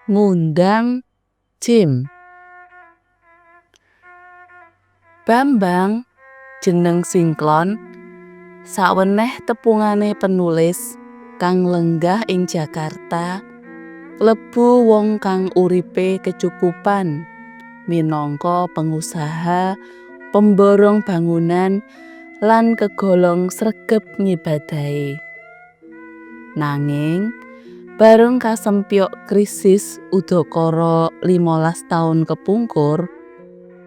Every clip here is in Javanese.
Ngundang jin. Bambang jeneng Singklon saweneh tepungane penulis kang lenggah ing Jakarta klebu wong kang uripe kecukupan minangka pengusaha, pemborong bangunan lan kegolong sregep ngibadahi. Nanging bareng kasempyok krisis udakara 15 taun kepungkur,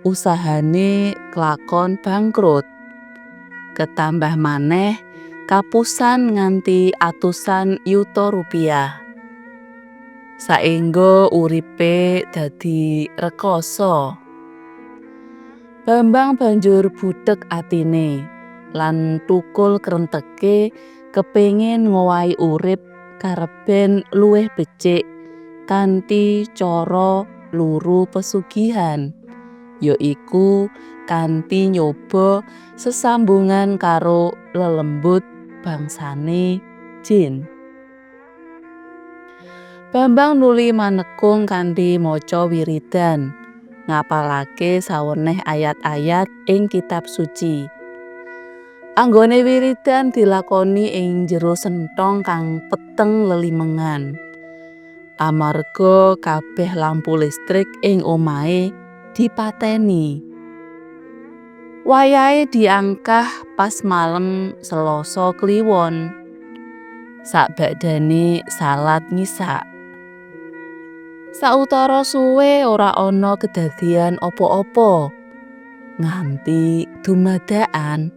usahane kelakon bangkrut. Ketambah maneh kapusan nganti atusan yuta rupiah. Saengga uripe dadi rekoso. Bambang banjur budheg atine lan tukul krenteke kepengin ngowahi urip kareben luwih becik kanthi cara luru pesugihan, yaiku kanthi nyoba sesambungan karo lelembut bangsane jin. Bambang nuli manekung kanthi maca wiridan, ngapalake saweneh ayat-ayat ing kitab suci. Anggone wiridan dilakoni ing jero senthong kang peteng lelimengan. Amarga kabeh lampu listrik ing omahe dipateni. Wayahe diangkah pas malem Selasa Kliwon. Sakbadane salat ngisak. Sautara suwe ora ana kedadian apa-apa. Nganti dumadakan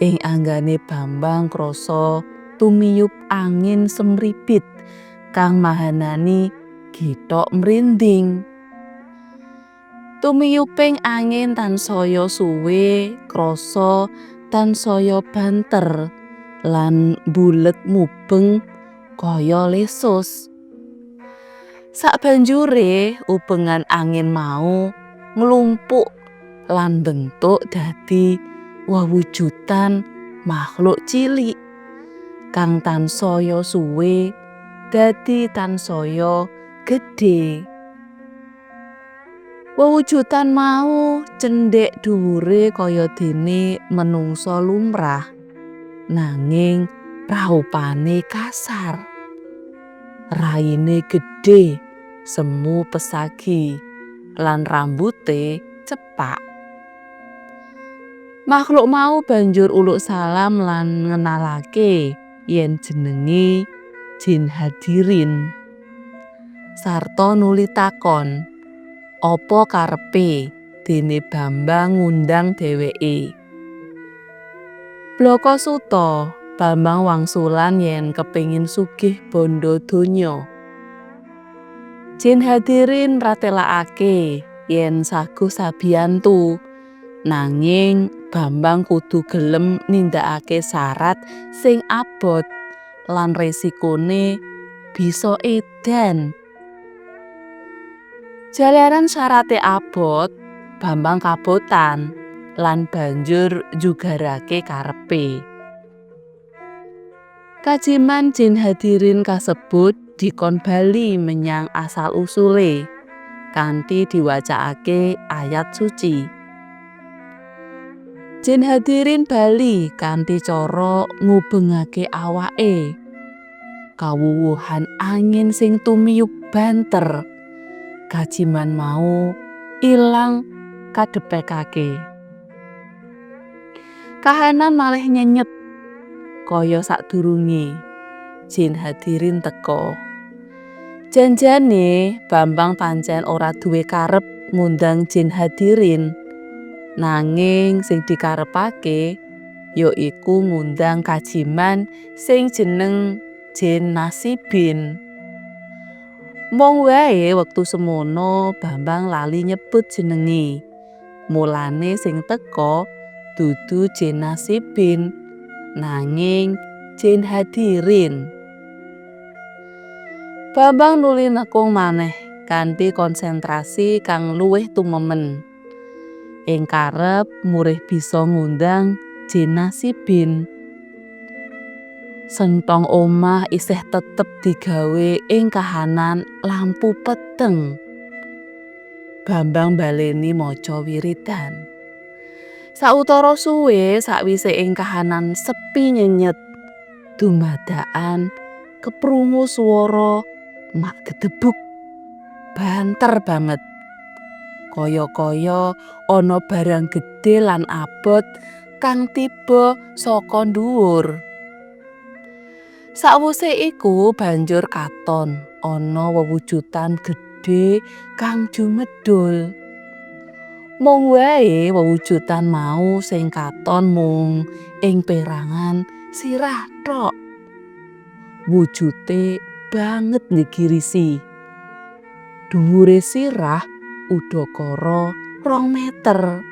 ing anggane Bambang krasa tumiyup angin semripit kang mahanani githok mrinding. Tumiyuping angin tansaya suwe krasa tansaya banter lan bulet mubeng kaya lesus. Sabanjure ubengan angin mau nglumpuk lan bentuk dadi wewujudan makhluk cilik kang tansaya suwe dadi tansaya gedhe. Wewujudan mau cendhek dhuwure kaya dene menungsa lumrah, nanging praupane kasar. Raine gedhe, semu pesagi, lan rambute cepak. Makhluk mau banjur uluk salam lan ngenalake yen jenenge Jin Hadirin. Sarta nuli takon, apa karepe dene Bambang ngundang dheweke. Blaka suta Bambang wangsulan yen kepengin sugih bandha donya. Jin Hadirin ratelakake yen saguh sabiyantu, nanging Bambang kudu gelem nindakake syarat sing abot lan resikone bisa edan. Jalaran syarate abot, Bambang kabotan lan banjur njugarake karepe. Kajiman Jin Hadirin kasebut dikon bali menyang asal-usule kanthi diwacakake ayat suci. Jin Hadirin bali kanthi cara ngubengake awake. Kawuwuhan angin sing tumiyup banter. Kajiman mau ilang kadepekake. Kahanan malih nyenyet kaya sadurunge Jin Hadirin teka. Janjane Bambang pancen ora duwe karep ngundang Jin Hadirin. Nanging sing dikarepake yaiku ngundang kajiman sing jeneng Jin Nasibin. Mung wae wektu semono Bambang lali nyebut jenenge. Mulane sing teka dudu Jin Nasibin, nanging Jin Hadirin. Bambang nuli nekung maneh kanthi konsentrasi kang luwih tumemen. Ing karep murih bisa ngundang Jin Nasibin. Sentong omah isih tetep digawe ing kahanan lampu peteng. Bambang baleni maca wiridan. Sautara suwe sakwise ing kahanan sepi nyenyet, dumadakan keprungu swara mak gedebuk banter banget. Kaya-kaya ana barang gedhe lan abot kang tiba saka dhuwur. Sawise iku banjur katon ana wewujudan gedhe kang jumedhul. Mung wae wewujudan mau sing katon mung ing perangan sirah tok. Wujute banget nggirisi. Dhuwure sirah udakara 2 meter.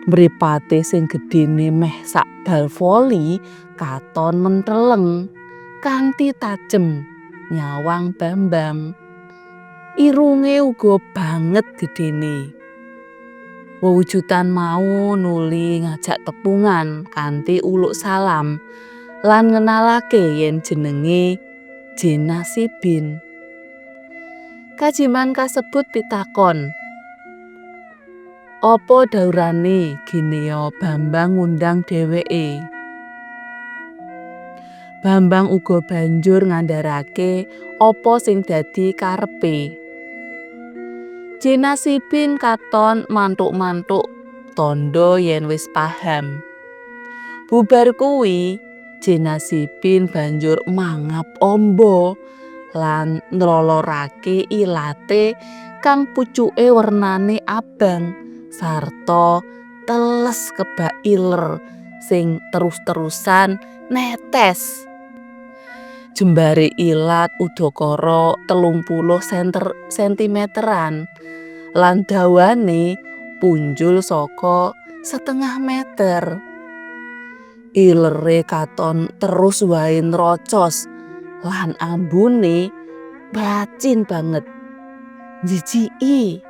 Mripate sing gedhene meh sak bal voli katon menteleng kanthi tajem nyawang Bambang. Irunge uga banget gedhene. Wewujudan mau nuli ngajak tepungan kanthi uluk salam lan ngenalake yen jenenge Jena Sibin. Kajiman kasebut pitakon, apa daurane Ginea Bambang ngundang dheweke. Bambang uga banjur ngandharake apa sing dadi karepe. Jena Sibin katon mantuk-mantuk tandha yen wis paham. Bubar kuwi Jena Sibin banjur mangap amba lan nlolorake ilate kang pucuke wernane abang sarta teles kebak iler sing terus-terusan netes. Jembare ilat udakara 30 sentimeteran lan dawane punjul saka 1/2 meter. Ilere katon terus wae nrocos lan ambune bacin banget. Jijiki.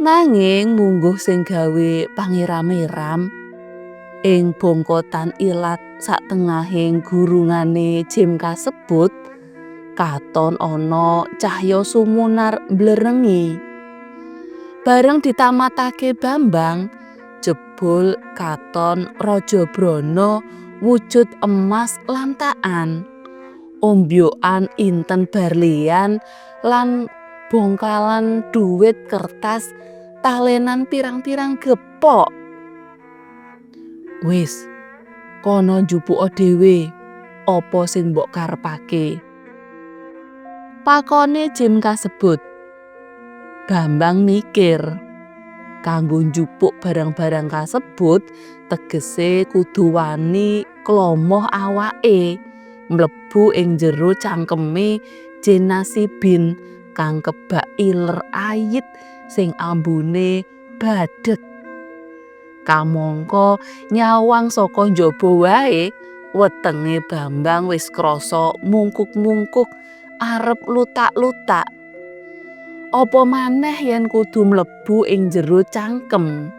Nanging mungguh sing gawe pangiram-iram ing bongkotan ilat sak tengahing gurungane jem kasebut katon ana cahya sumunar mblerengi. Bareng ditamatake Bambang, jebul katon Raja Brana wujud emas lantakan, ombyokan inten berlian lan bongkalan dhuwit kertas talenan pirang-pirang gepok. Wis, kono njupuk dhewe apa sing mbok karepake. Pakone jem kasebut. Bambang mikir, kanggo njupuk barang-barang kasebut tegese kudu wani klomoh awake mlebu ing jero cangkeme Jena Sibin kang kebak iler ayit sing ambune badhek. Kamangka nyawang saka njaba wae wetenge Bambang wis krasa mungkuk-mungkuk arep lutak-lutak. Apa maneh yen kudu mlebu ing jero cangkem.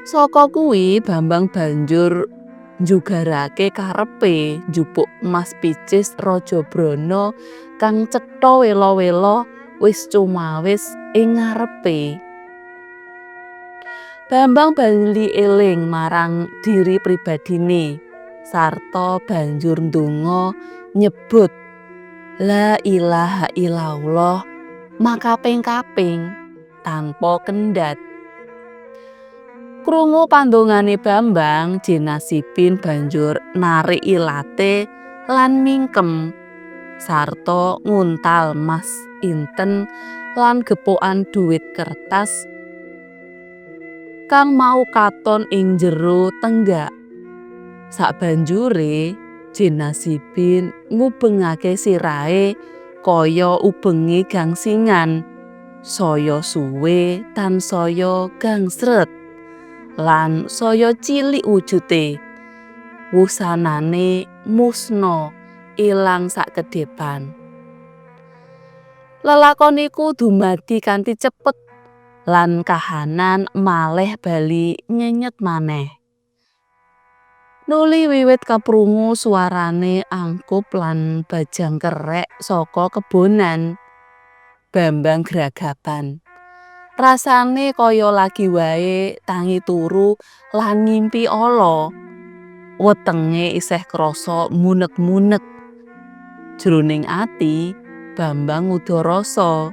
Saka kuwi Bambang banjur njugarake karepe njupuk emas picis Raja Brana kang cetha wela-wela wis cumawis ing ngarepe. Bambang bali eling marang diri pribadine sarta banjur ndonga nyebut La ilaha illallah makaping-kaping tanpa kendhat. Krungu pandongane Bambang, Jena Sibin banjur narik ilate lan mingkem sarta nguntal mas inten lan gepokan dhuwit kertas kang mau katon ing jero tenggak. Sabanjure Jena Sibin ngubengake sirahe kaya ubenge gangsingan, saya suwe tansaya gangsret lan saya cilik wujude. Wusanane musna ilang sakedhepan. Lelakon iku dumadi kanthi cepet lan kahanan malih bali nyenyet maneh. Nuli wiwit keprungu suarane angkup lan bajang kerek saka kebonan. Bambang gragapan. Rasane kaya lagi wae tangi turu lan ngimpi ala. Wetenge isih krasa munek-munek. Jroning ati, Bambang uda rasa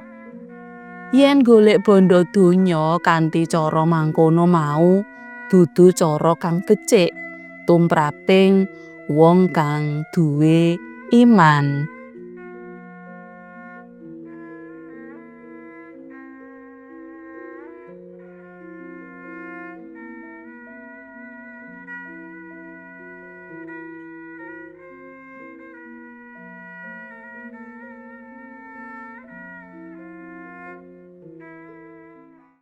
yen golek bondo donya kanthi cara mangkono mau dudu cara kang becik tumraping wong kang duwe iman.